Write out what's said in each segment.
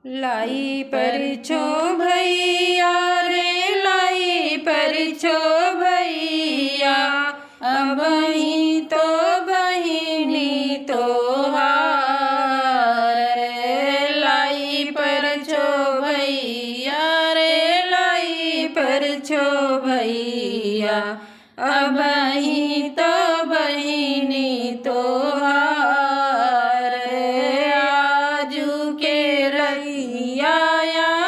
लाई परिछो भैया रे लाई परिछो भैया, अबही तो बहिनी तोहार रे। लाई परिछो भैया रे लाई परिछो भैया, अबही तो बहिनी तोहार रे। आजू के रैया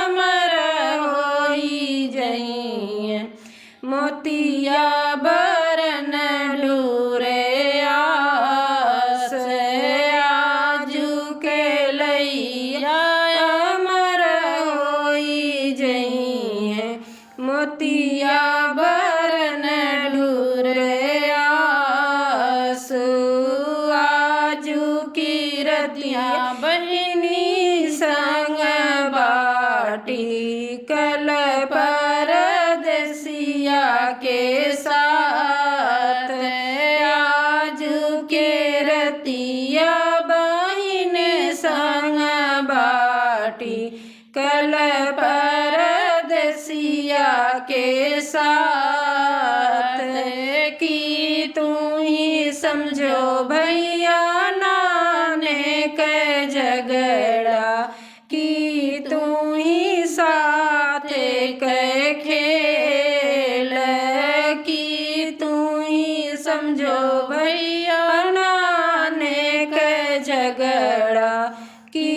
अमर होई जइए, मोतिया बरन डूरे आस। आजू के लैया अमर होई जइए, मोतिया बरन डूरे आस। आजू की रतिया बहिनी संग बाटी, कल परदेसिया के साथ। आज के रतिया बहिन संग बाटी, कल परदेसिया के साथ। कि तू ही समझो भैया नाने के झगड़ा, कि तू ही साथ के खेल। कि तू ही समझो भैया नाने के झगड़ा, कि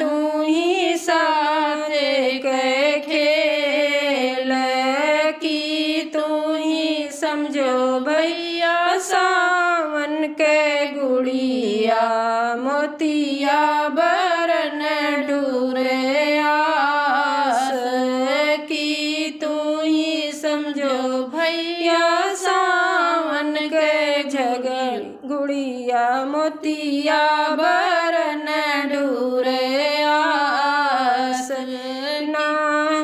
तू ही साथ के खेल। कि तू ही समझो भैया सावन के गुड़िया, मोतिया बरन डूरे आस। कि तू ही समझो भैया सावन के गुड़िया, मोतिया बरन डूरे आस। ना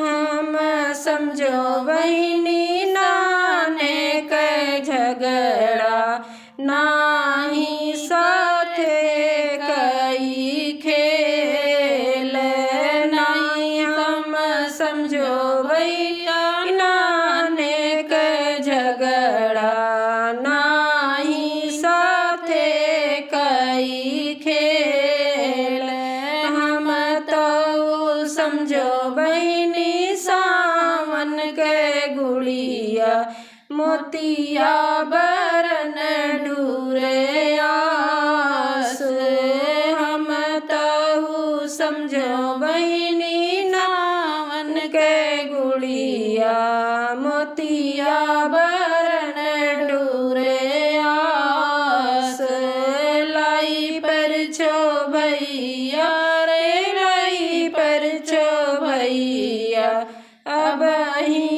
हम समझो बहिनी नाने के झगड़ा, ना ही साथे कई खेल। नहीं हम समझो भैया नाने के झगड़ा, ना ही साथे कई खेल। हम तो समझो बहिनी सावन के गुड़िया, मोतिया बरन डूरे आस। हम तो समझो बहिनी नावन के गुड़िया, मोतिया बरन डूरे आस। लाई परिछो भैया रे लाई परिछो भैया, अबही